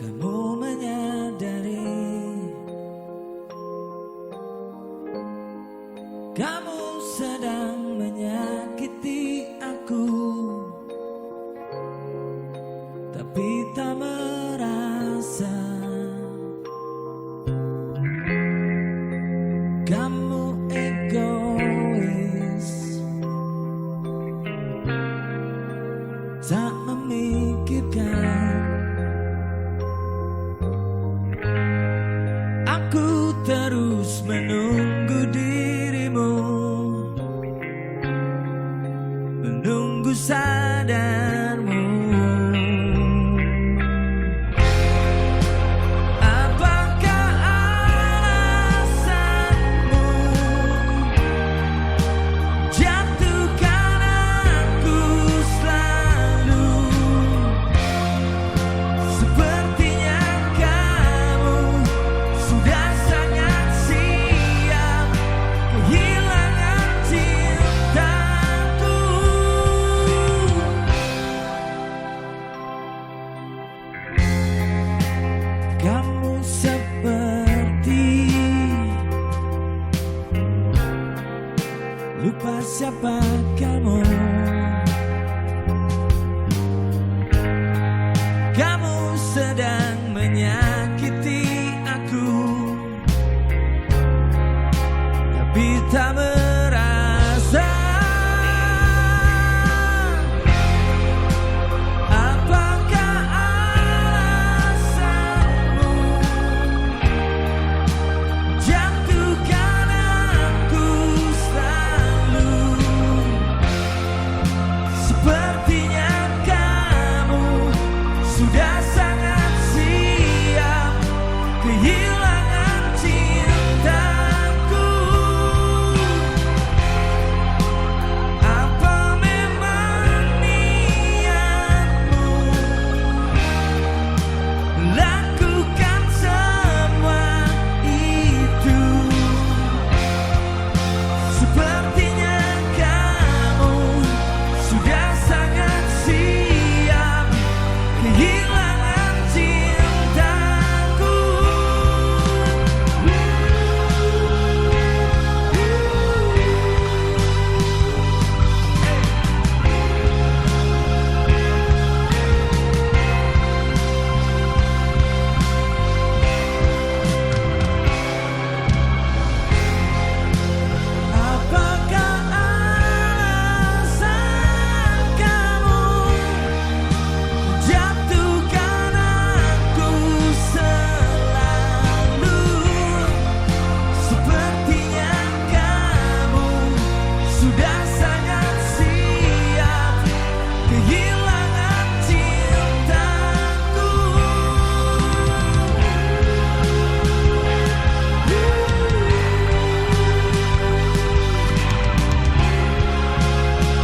kamu menyadari kamu sedang menyakiti aku, tapi tak merasa. Kamu egois, tak memikirkan. Aku terus menunggu dirimu, menunggu sadarmu. Apakah alasanmu jatuhkan aku selalu? Sepertinya kamu sudah sangat siap kehilangan cintaku. Kamu seperti lupa siapa kamu. Kamu sedang menyakiti aku, tapi tak merasa. Apakah alasanmu jatuhkan aku selalu? Sepertinya kamu sudah sangat siap kehilangan cintaku. Apa memang niatmu lakukan semua itu? Sepertinya kamu sudah sangat siap kehilangan cintaku. Apakah alasan kamu jatuhkan aku selalu? Sepertinya kamu sudah sangat siap kehilangan cintaku.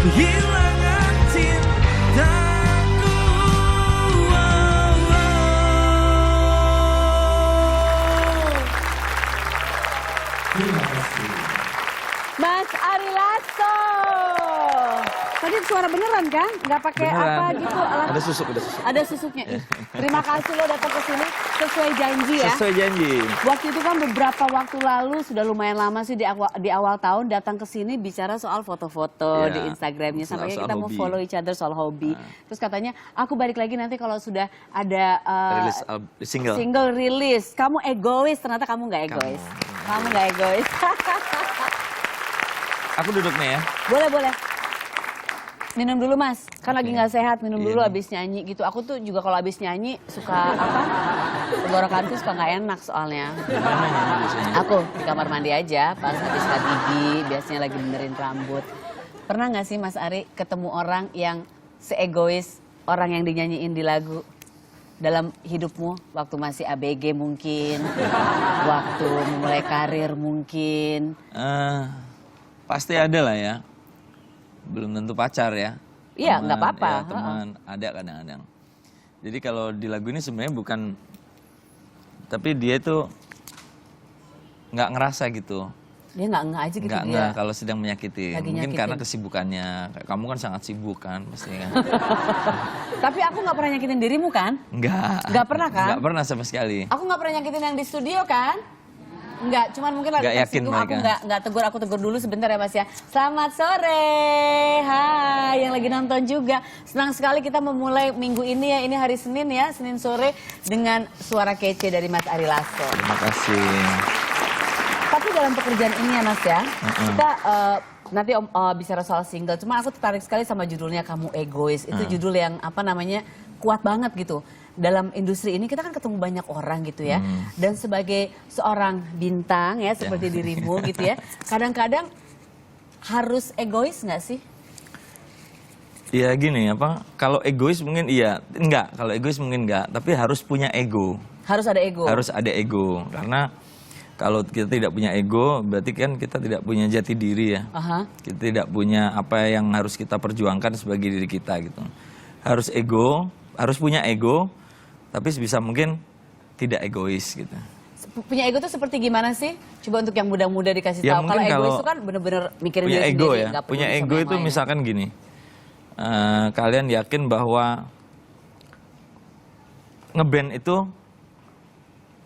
Kehilangan cintaku. Terima kasih. Mas Ari Lasso. Tadi suara beneran kan? Nggak pakai Beneran. apa gitu? Alat. Ada susuk, ada susuk. Ada susuknya. Ih, terima kasih lo datang ke sini sesuai janji ya. Sesuai janji. Waktu itu kan beberapa waktu lalu sudah lumayan lama sih di awal tahun datang ke sini bicara soal foto-foto Iya, di Instagramnya sampai soal kita mau hobi. follow each other soal hobi. Terus katanya aku balik lagi nanti kalau sudah ada Rilis single. single rilis. Kamu egois, ternyata kamu nggak egois. Kamu nggak egois. Aku duduk nih ya. Boleh, boleh. Minum dulu mas, kan lagi nggak sehat, minum Iya dulu nih. abis nyanyi gitu. Aku tuh juga kalau abis nyanyi suka apa, tenggorokanku suka nggak enak soalnya. Gimana nyanyi biasanya? Aku di kamar mandi aja, pas habis sikat gigi, biasanya lagi benerin rambut. Pernah nggak sih Mas Ari ketemu orang yang seegois orang yang dinyanyiin di lagu? Dalam hidupmu, waktu masih ABG mungkin, waktu memulai karir mungkin. Pasti ada lah ya. Belum tentu pacar ya. Iya, Teman, nggak apa-apa. Ya, teman, ada kadang-kadang. Jadi kalau di lagu ini sebenarnya bukan, tapi dia tuh nggak ngerasa gitu. Dia nggak ngeh aja gitu Nggak dia. kalau sedang menyakiti. Lagi Mungkin nyakitin. karena kesibukannya. Kamu kan sangat sibuk kan pastinya. Tapi aku nggak pernah nyakitin dirimu kan? Enggak. Nggak pernah kan? Nggak pernah sama sekali. Aku nggak pernah nyakitin yang di studio kan? Enggak, cuman mungkin lagi Nggak yakin tersinggung, aku mereka. nggak tegur, aku tegur dulu sebentar ya Mas ya. Selamat sore, hai yang lagi nonton juga. Senang sekali kita memulai minggu ini ya, ini hari Senin ya, Senin sore dengan suara kece dari Mas Ari Lasso. Terima kasih. Tapi dalam pekerjaan ini ya Mas ya, kita nanti bicara soal single, cuma aku tertarik sekali sama judulnya Kamu Egois. Itu judul yang apa namanya kuat banget gitu. Dalam industri ini kita kan ketemu banyak orang gitu ya. Dan sebagai seorang bintang ya seperti dirimu gitu ya. Kadang-kadang harus egois nggak sih? Ya gini kalau egois mungkin iya. Enggak, kalau egois mungkin enggak. Tapi harus punya ego. Harus ada ego? Harus ada ego. Karena kalau kita tidak punya ego berarti kan kita tidak punya jati diri ya. Aha. Kita tidak punya apa yang harus kita perjuangkan sebagai diri kita gitu. Harus ego, harus punya ego. Tapi sebisa mungkin tidak egois gitu. Punya ego tuh seperti gimana sih? Coba untuk yang muda-muda dikasih Ya, tahu. Kalau mungkin egois kalau itu kan bener-bener mikirin punya diri ego sendiri. ya. nggak peduli Punya sama ego yang itu lain. misalkan gini. Kalian yakin bahwa ngeband itu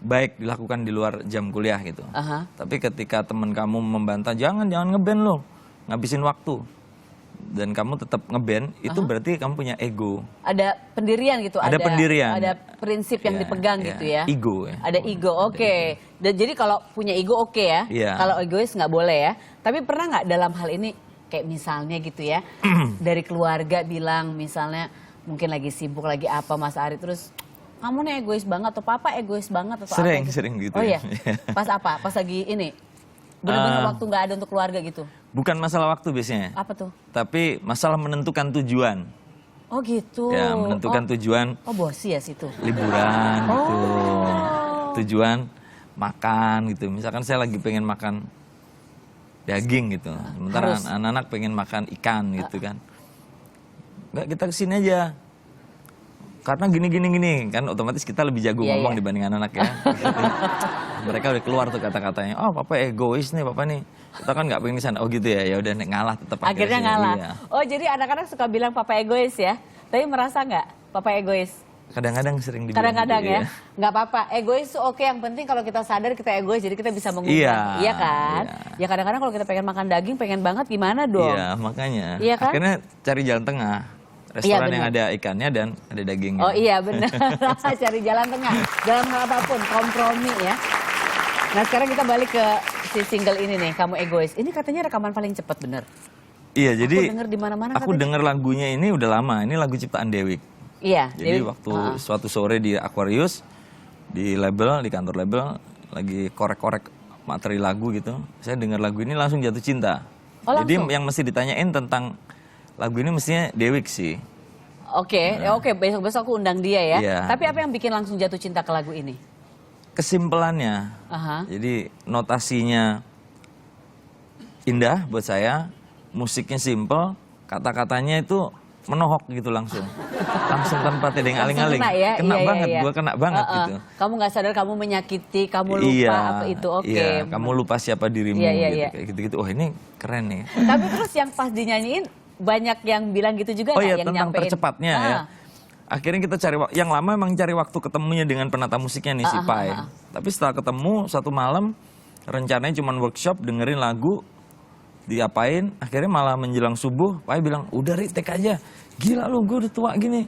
baik dilakukan di luar jam kuliah gitu. Aha. Tapi ketika teman kamu membantah jangan ngeband lo, ngabisin waktu. Dan kamu tetap ngeband, itu berarti kamu punya ego. Ada pendirian gitu. Ada pendirian. Ada prinsip yang Ya, dipegang ya. gitu ya. Ego ya. Ada ego, oke. Dan jadi kalau punya ego oke ya. Iya. Kalau egois nggak boleh ya. Tapi pernah nggak dalam hal ini kayak misalnya gitu ya, dari keluarga bilang misalnya mungkin lagi sibuk lagi apa Mas Ari terus kamu nih egois banget atau papa egois banget atau Sering, apa gitu. sering gitu Oh ya. iya. Pas apa? Pas lagi ini bener-bener waktu nggak ada untuk keluarga gitu. Bukan masalah waktu biasanya. Apa tuh? Tapi masalah menentukan tujuan. Oh gitu. Ya, menentukan tujuan Oh bosi ya situ. liburan gitu. Oh. Tujuan makan gitu. Misalkan saya lagi pengen makan daging gitu. Sementara Harus. anak-anak pengen makan ikan gitu kan. Enggak, kita kesini aja. Karena gini kan otomatis kita lebih jago Iya, ngomong iya. dibanding anak-anak ya. Mereka udah keluar tuh kata-katanya. Oh papa egois nih papa nih. Kita kan nggak pengen di sana. Oh gitu ya. Ya udah nek ngalah tetap Akhirnya sini. ngalah. Iya. Oh jadi anak-anak suka bilang papa egois ya. Tapi merasa nggak papa egois? Kadang-kadang sering dibilang Kadang-kadang gitu, ya. Nggak apa-apa. Egois tuh oke. Yang penting kalau kita sadar kita egois. Jadi kita bisa mengubah. Iya, Iya kan? iya. Ya kadang-kadang kalau kita pengen makan daging pengen banget gimana dong? Iya makanya. Iya kan? Akhirnya cari jalan tengah. Restoran yang ada ikannya dan ada dagingnya. Oh iya benar. Cari jalan tengah. Dalam hal apapun. Kompromi ya. Nah sekarang kita balik ke si single ini nih. Kamu Egois. Ini katanya rekaman paling cepat bener. Iya jadi. Aku denger di mana-mana Aku katanya. denger lagunya ini udah lama. Ini lagu ciptaan Dewi. Iya. Jadi Dewi. waktu suatu sore di Aquarius, di label, di kantor label, lagi korek-korek materi lagu gitu. Saya dengar lagu ini langsung jatuh cinta. Oh, Jadi langsung? yang mesti ditanyain tentang lagu ini mestinya Dewi sih. Oke, oke, besok-besok aku undang dia ya. Iya. Tapi apa yang bikin langsung jatuh cinta ke lagu ini? Kesimpelannya. Aha. Jadi notasinya indah buat saya, musiknya simple, kata-katanya itu menohok gitu langsung. Langsung tanpa tedeng aling-aling. Kena ya? Kena Iya, banget, iya. gua kena banget gitu. Kamu nggak sadar kamu menyakiti, kamu lupa Iya, apa itu, oke. iya, kamu lupa siapa dirimu Iya, iya, gitu. iya. Kayak gitu-gitu. Oh ini keren nih. Tapi terus yang pas dinyanyiin banyak yang bilang gitu juga Oh nggak iya yang tentang nyampein? tercepatnya ya. Akhirnya kita cari yang lama emang cari waktu ketemunya dengan penata musiknya nih si Pai. Tapi setelah ketemu satu malam rencananya cuma workshop dengerin lagu diapain akhirnya malah menjelang subuh Pai bilang udah take aja. Gila lu gue udah tua gini.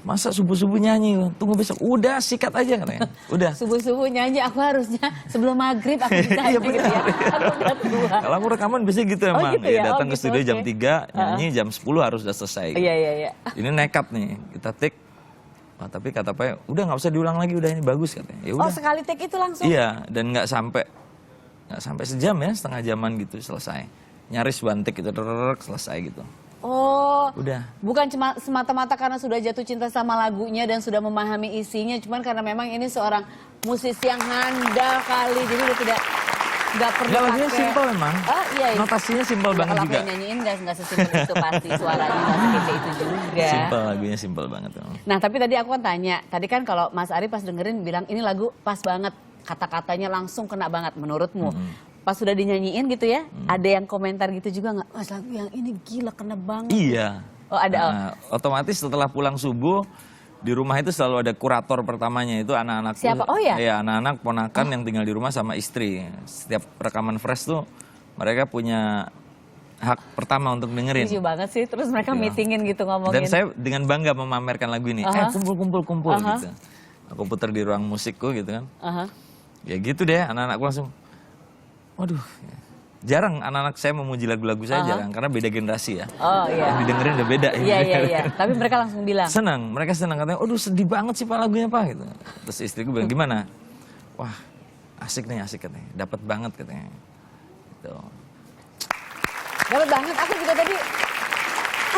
Masa subuh-subuh nyanyi, tunggu besok. Udah sikat aja katanya. Udah. Subuh-subuh nyanyi aku harusnya sebelum maghrib aku bisa Iya, gitu benar. ya. Aku udah tua. Kalau aku rekaman biasanya gitu emang. gitu ya? Datang Oh, ke gitu, studio jam oke. 3, nyanyi jam 10 harus udah selesai. Iya, iya, iya. Ini nekat nih, kita take. Wah, tapi kata Pai, udah nggak usah diulang lagi, udah ini bagus katanya. Ya Oh udah. sekali take itu langsung? Iya, dan nggak sampai sejam ya, setengah jaman gitu selesai. Nyaris one take gitu, selesai gitu. Oh, Udah. bukan cuma semata-mata karena sudah jatuh cinta sama lagunya dan sudah memahami isinya, cuman karena memang ini seorang musisi yang handal kali, jadi udah nggak perlu Nggak, lagunya pakai. simple memang. Oh iya. Notasinya simple Ya, banget kalau juga. aku yang nyanyiin nggak sesimpel itu pasti suaranya nggak sekece itu juga. Simple, lagunya simple banget. Nah tapi tadi aku kan tanya, tadi kan kalau Mas Ari pas dengerin bilang ini lagu pas banget, kata-katanya langsung kena banget menurutmu. pas sudah dinyanyiin gitu ya, ada yang komentar gitu juga nggak? Mas lagu yang ini gila kena banget. Iya. Oh ada. Nah, otomatis setelah pulang subuh di rumah itu selalu ada kurator pertamanya itu anak-anak. Siapa? Oh ya? Iya, anak-anak ponakan yang tinggal di rumah sama istri. Setiap rekaman fresh tuh mereka punya hak pertama untuk dengerin. Lucu banget sih, terus mereka Iya. meetingin gitu ngomongin. Dan saya dengan bangga memamerkan lagu ini. Kumpul gitu. Aku putar di ruang musikku gitu kan. Ya gitu deh, anak-anakku langsung, waduh. Jarang anak-anak saya memuji lagu-lagu saya jarang karena beda generasi ya. Oh iya. Yang didengerin udah beda. Iya. Tapi mereka langsung bilang. Senang, mereka senang katanya, aduh sedih banget sih Pak lagunya Pak gitu. Terus istriku bilang gimana? Wah asik katanya, dapat banget katanya. Gitu. Dapat banget, aku juga tadi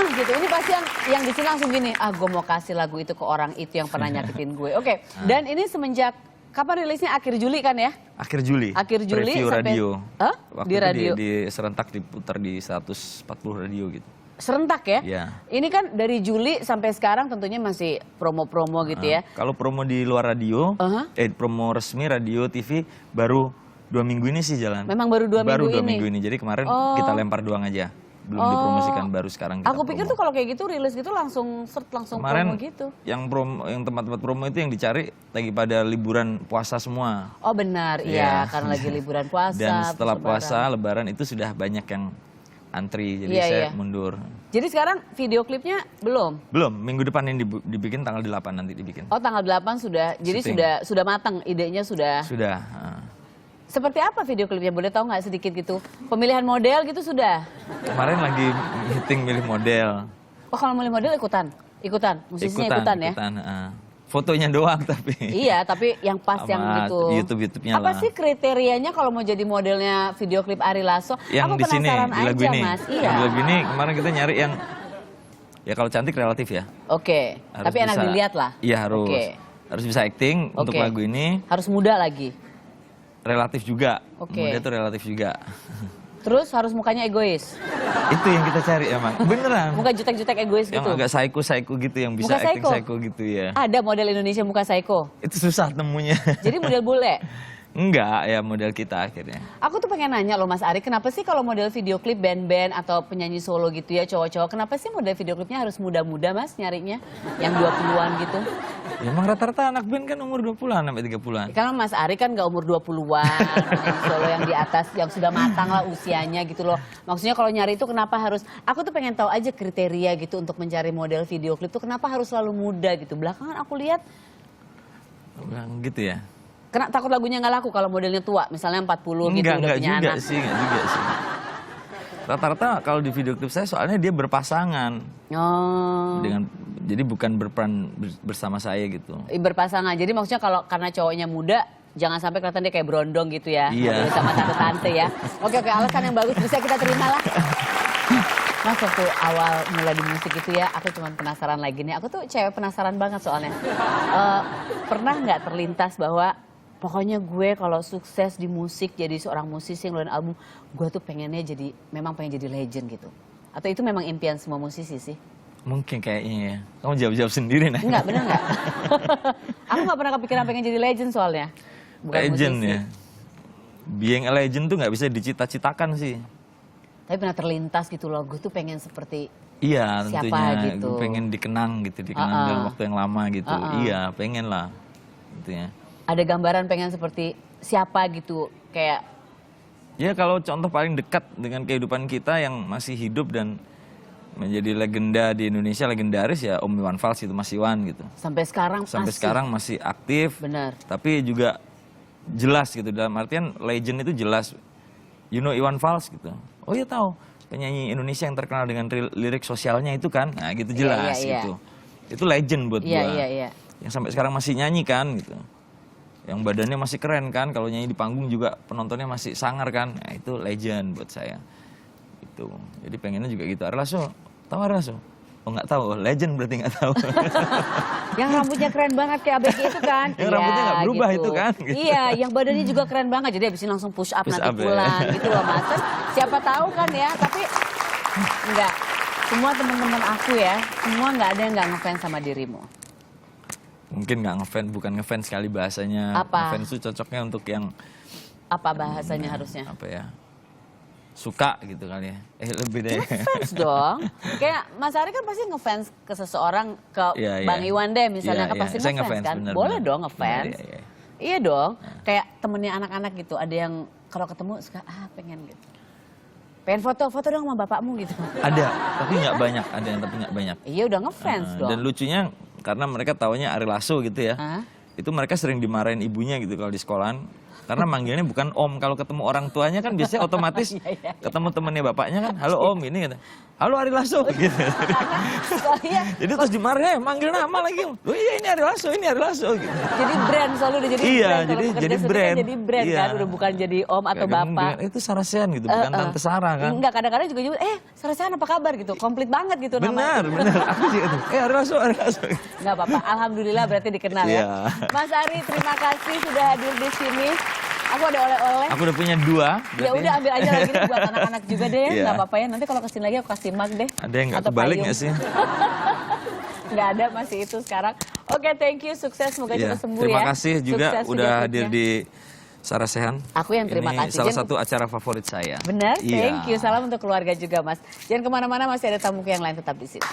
gitu. Ini pasti yang di sini langsung gini, gue mau kasih lagu itu ke orang itu yang pernah nyakitin gue. Oke. Dan ini semenjak kapan rilisnya? Akhir Juli kan ya? Akhir Juli. Preview sampai radio. Di radio. Di serentak diputar di 140 radio gitu. Serentak ya? Iya. Ini kan dari Juli sampai sekarang tentunya masih promo-promo gitu ya. Kalau promo di luar radio, promo resmi radio TV baru 2 minggu ini sih jalan. Memang baru 2 minggu ini? Baru 2 minggu ini, jadi kemarin kita lempar doang aja. Belum dipromosikan, baru sekarang kita Aku pikir promo. tuh kalau kayak gitu rilis gitu langsung Kemarin promo gitu. yang tempat-tempat promo itu yang dicari lagi pada liburan puasa semua. Oh benar, iya karena lagi liburan puasa. Dan setelah terus puasa, lebaran itu sudah banyak yang antri, jadi saya mundur. Jadi sekarang video klipnya belum? Belum, minggu depan ini dibikin tanggal 8 nanti dibikin. Oh tanggal 8 sudah, jadi sudah matang, idenya sudah? Sudah. Seperti apa video klipnya? Boleh tahu nggak sedikit gitu? Pemilihan model gitu sudah? Kemarin lagi meeting milih model. Oh kalau milih model ikutan? Musisinya ikutan ya? Fotonya doang tapi. Iya, tapi yang pas yang gitu. YouTube-nya Apa lah. sih kriterianya kalau mau jadi modelnya video klip Ari Lasso? Yang Aku di sini, penasaran di lagu aja, ini. Mas. Iya. Di lagu ini kemarin kita nyari yang, ya kalau cantik relatif ya. Oke, Harus tapi enak bisa- dilihat lah. Iya harus. Oke. Harus bisa acting untuk Oke. lagu ini. Harus muda lagi. Relatif juga. Oke. Muda itu relatif juga. Terus harus mukanya egois. Itu yang kita cari emang. Beneran. Muka jutek-jutek egois Yang gitu. agak psycho gitu, yang bisa Muka acting psycho? psycho gitu ya. Ada model Indonesia muka psycho. Itu susah temunya. Jadi model bule. Enggak, ya model kita akhirnya. Aku tuh pengen nanya loh Mas Ari, kenapa sih kalau model video klip band-band atau penyanyi solo gitu ya cowok-cowok, kenapa sih model video klipnya harus muda-muda Mas nyarinya? Yang 20-an gitu. Ya emang rata-rata anak band kan umur 20-an sampai 30-an. Karena Mas Ari kan gak umur 20-an, penyanyi solo yang di atas, yang sudah matang lah usianya gitu loh. Maksudnya kalau nyari itu kenapa harus, aku tuh pengen tahu aja kriteria gitu untuk mencari model video klip tuh kenapa harus selalu muda gitu. Belakangan aku lihat, Bilang gitu ya. kena takut lagunya nggak laku kalau modelnya tua, misalnya 40 gitu udah Enggak punya juga anak. sih, enggak juga sih. Rata-rata kalau di video klip saya soalnya dia berpasangan Oh, jadi bukan berperan bersama saya gitu. berpasangan. Jadi maksudnya kalau karena cowoknya muda, jangan sampai kelihatan dia kayak berondong gitu ya. Iya. Modelnya sama tante-tante ya. Oke, alasan yang bagus bisa kita terima lah. Mas waktu awal mulai di musik itu ya, aku cuma penasaran lagi nih. Aku tuh cewek penasaran banget soalnya. Pernah nggak terlintas bahwa pokoknya gue kalau sukses di musik jadi seorang musisi ngeluarin album, gue tuh pengennya memang pengen jadi legend gitu. Atau itu memang impian semua musisi sih? Mungkin kayaknya ya. Kamu jawab-jawab sendiri nah. Enggak, bener nggak? Aku nggak pernah kepikiran pengen jadi legend soalnya. Bukan Legend musisi. ya. Being a legend tuh nggak bisa dicita-citakan sih. Tapi pernah terlintas gitu loh, gue tuh pengen seperti Iya siapa tentunya. gitu. Gue pengen dikenang gitu, dikenang dalam waktu yang lama gitu. Iya pengen lah. Gitu ya. ada gambaran pengen seperti siapa gitu, kayak Ya kalau contoh paling dekat dengan kehidupan kita yang masih hidup dan menjadi legenda di Indonesia, legendaris ya Om Iwan Fals itu, Mas Iwan gitu. sampai sekarang Sampai masih. sekarang masih aktif. Benar. Tapi juga jelas gitu, dalam artian legend itu jelas. You know Iwan Fals gitu. Oh iya tahu, penyanyi Indonesia yang terkenal dengan lirik sosialnya itu kan. Nah gitu jelas iya. gitu. Itu legend buat Iya, gua. iya. Yang sampai sekarang masih nyanyi kan gitu. Yang badannya masih keren kan, kalau nyanyi di panggung juga penontonnya masih sangar kan. Nah, itu legend buat saya. Itu. Jadi pengennya juga gitu. Ari Lasso, tahu Ari Lasso? Oh nggak tahu, legend berarti nggak tahu. Yang rambutnya keren banget kayak ABG itu kan. Yang rambutnya nggak berubah itu kan, gitu. Iya, yang badannya juga keren banget. Jadi abis ini langsung push up Push nanti up, ya. pulang gitu loh Mas. Kan siapa tahu kan ya, tapi enggak. Semua teman-teman aku ya, semua nggak ada yang nggak ngefans sama dirimu. Mungkin nggak ngefans, bukan ngefans sekali bahasanya. Apa? Ngefans itu cocoknya untuk yang Apa bahasanya harusnya? Apa ya? Suka gitu kali ya. Lebih deh. Ngefans dong. Kayak Mas Ari kan pasti ngefans ke seseorang, ke Iya, Bang iya. Iwan deh misalnya, Iya, kan iya. pasti Saya ngefans ngefans, kan. bener, Boleh bener. dong ngefans. Iya, iya. Iya dong. Kayak temennya anak-anak gitu, ada yang kalau ketemu suka pengen gitu. Pengen foto dong sama bapakmu gitu. Ada, tapi nggak banyak. Ada yang tapi nggak banyak. Iya udah ngefans dong. Dan lucunya karena mereka taunya Ari Lasso gitu ya. Hah? Itu mereka sering dimarahin ibunya gitu kalau di sekolahan. Karena manggilnya bukan om. Kalau ketemu orang tuanya kan biasanya otomatis Iya. ketemu temennya bapaknya kan. Halo om ini gitu. Halo Ari Lasso gitu. Soalnya Jadi terus dimarahin, manggil nama lagi. Oh iya ini Ari Lasso, ini Ari Lasso gitu. jadi brand selalu udah jadi Iya, brand. Kalau jadi pekerja seni kan brand. jadi brand Iya. kan, udah bukan jadi om atau Kayak kan bapak. bilang, itu Sarasehan gitu, bukan Tante Sarah kan. Enggak, kadang-kadang juga nyebut, Sarasehan apa kabar gitu, komplit banget gitu namanya. Benar. Aku sih itu. Ari Lasso, Ari Lasso. Enggak apa-apa, alhamdulillah berarti dikenal ya. Iya. Mas Ari, terima kasih sudah hadir di sini. Aku ada oleh-oleh. Aku udah punya 2. Ya udah ambil aja lagi nih buat anak-anak juga deh ya, Iya. nggak apa-apa ya. Nanti kalau kesini lagi aku kasih mug deh. Ada yang nggak Atau kebalik payung. nggak sih? Nggak ada, masih itu sekarang. Oke, thank you, sukses, semoga Iya. cepat sembuh Terima ya. kasih juga Sukses udah video hadir klipnya. di Sarasehan. Aku yang terima Ini kasih. salah Jen- satu acara favorit saya. Benar, Iya. thank you. Salam untuk keluarga juga, Mas. Jangan kemana-mana, masih ada tamu yang lain, tetap di sini.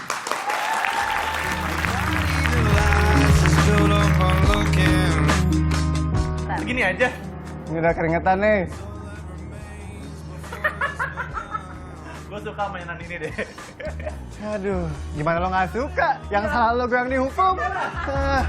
Begini aja. Ini udah keringetan nih. Gue suka mainan ini deh. Aduh, gimana lo nggak suka? Yang salah lo gue yang dihukum. Ah.